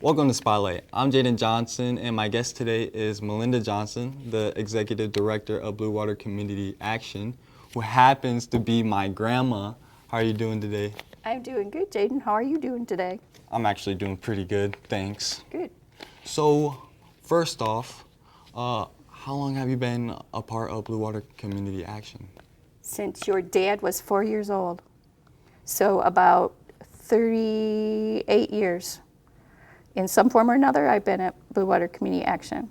Welcome to Spotlight. I'm Jayden Johnson, and my guest today is Melinda Johnson, the Executive Director of Blue Water Community Action, who happens to be my grandma. How are you doing today? I'm doing good, Jayden. How are you doing today? I'm actually doing pretty good, thanks. Good. So, first off, how long have you been a part of Blue Water Community Action? Since your dad was 4 years old. So about 38 years. In some form or another, I've been at Blue Water Community Action.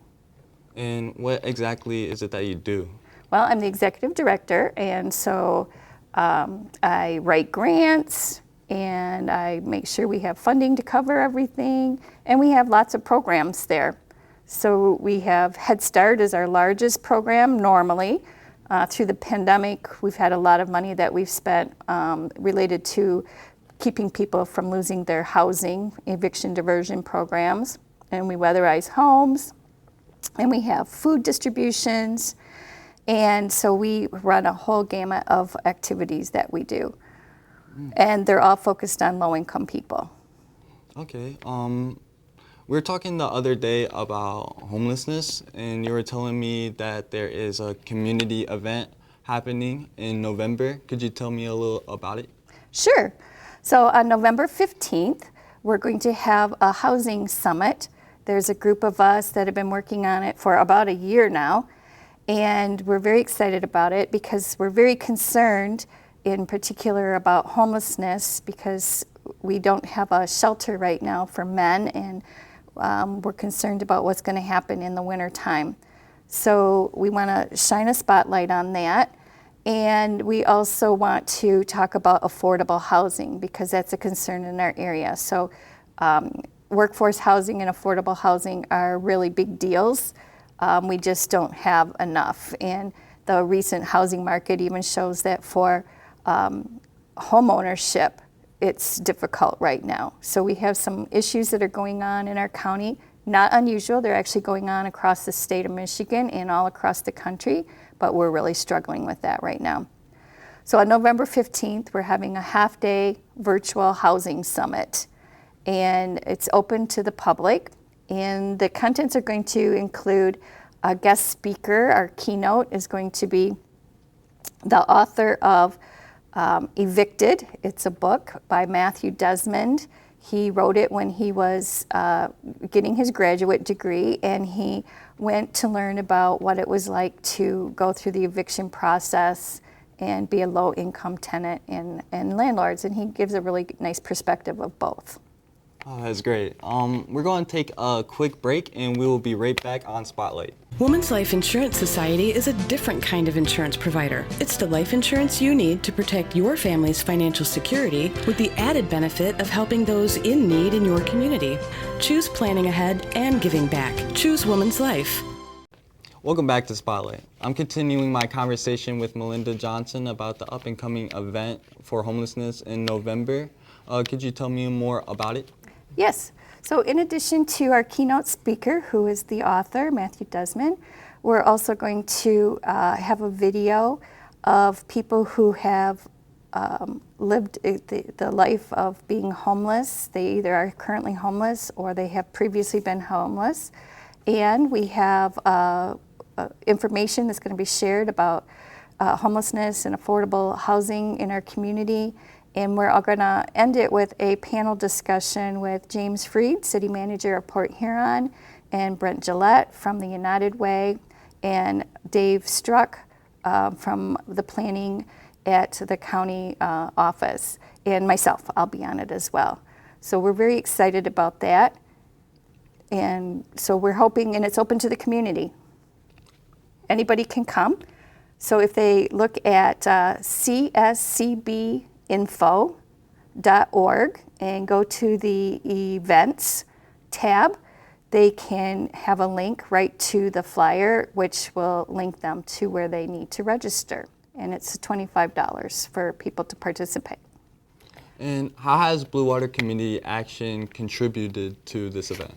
And what exactly is it that you do? Well, I'm the executive director, and so I write grants, and I make sure we have funding to cover everything, and we have lots of programs there. So we have Head Start as our largest program normally. Through the pandemic, we've had a lot of money that we've spent related to keeping people from losing their housing, eviction diversion programs, and we weatherize homes, and we have food distributions, and so we run a whole gamut of activities that we do. And they're all focused on low-income people. Okay. We were talking the other day about homelessness, and you were telling me that there is a community event happening in November. Could you tell me a little about it? Sure. So on November 15th, we're going to have a housing summit. There's a group of us that have been working on it for about a year now, and we're very excited about it because we're very concerned in particular about homelessness because we don't have a shelter right now for men, and we're concerned about what's going to happen in the winter time. So we want to shine a spotlight on that. And we also want to talk about affordable housing because that's a concern in our area. So workforce housing and affordable housing are really big deals. We just don't have enough. And the recent housing market even shows that for home ownership, it's difficult right now. So we have some issues that are going on in our county. Not unusual, they're actually going on across the state of Michigan and all across the country, but we're really struggling with that right now. So on November 15th, we're having a half-day virtual housing summit, and it's open to the public, and the contents are going to include a guest speaker. Our keynote is going to be the author of Evicted. It's a book by Matthew Desmond. He wrote it when he was getting his graduate degree, and he went to learn about what it was like to go through the eviction process and be a low-income tenant and landlords, and he gives a really nice perspective of both. Oh, that's great. We're going to take a quick break, and we will be right back on Spotlight. Women's Life Insurance Society is a different kind of insurance provider. It's the life insurance you need to protect your family's financial security with the added benefit of helping those in need in your community. Choose planning ahead and giving back. Choose Women's Life. Welcome back to Spotlight. I'm continuing my conversation with Melinda Johnson about the up-and-coming event for homelessness in November. Could you tell me more about it? Yes. So in addition to our keynote speaker, who is the author, Matthew Desmond, we're also going to have a video of people who have lived the life of being homeless. They either are currently homeless or they have previously been homeless. And we have information that's going to be shared about homelessness and affordable housing in our community. And we're all going to end it with a panel discussion with James Freed, City Manager of Port Huron, and Brent Gillette from the United Way, and Dave Struck from the planning at the county office, and myself, I'll be on it as well. So we're very excited about that. And so we're hoping, and it's open to the community. Anybody can come. So if they look at cscbinfo.org and go to the events tab, they can have a link right to the flyer, which will link them to where they need to register. And it's $25 for people to participate. And how has Blue Water Community Action contributed to this event?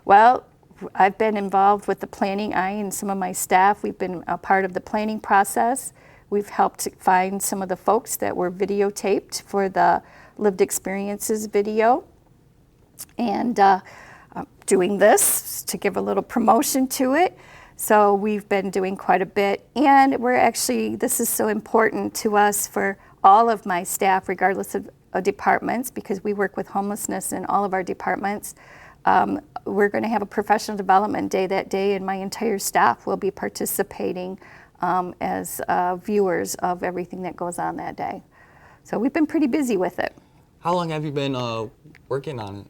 Well, I've been involved with the planning. I and some of my staff, we've been a part of the planning process. We've helped find some of the folks that were videotaped for the lived experiences video. And doing this to give a little promotion to it. So we've been doing quite a bit, and this is so important to us for all of my staff, regardless of departments, because we work with homelessness in all of our departments. We're going to have a professional development day that day, and my entire staff will be participating as viewers of everything that goes on that day. So we've been pretty busy with it. How long have you been working on it?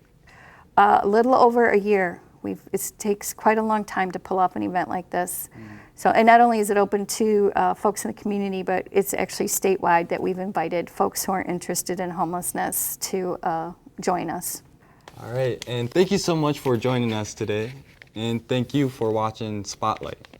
A little over a year. It takes quite a long time to pull off an event like this. So, and not only is it open to folks in the community, but it's actually statewide that we've invited folks who are interested in homelessness to join us. All right, and thank you so much for joining us today, and thank you for watching Spotlight.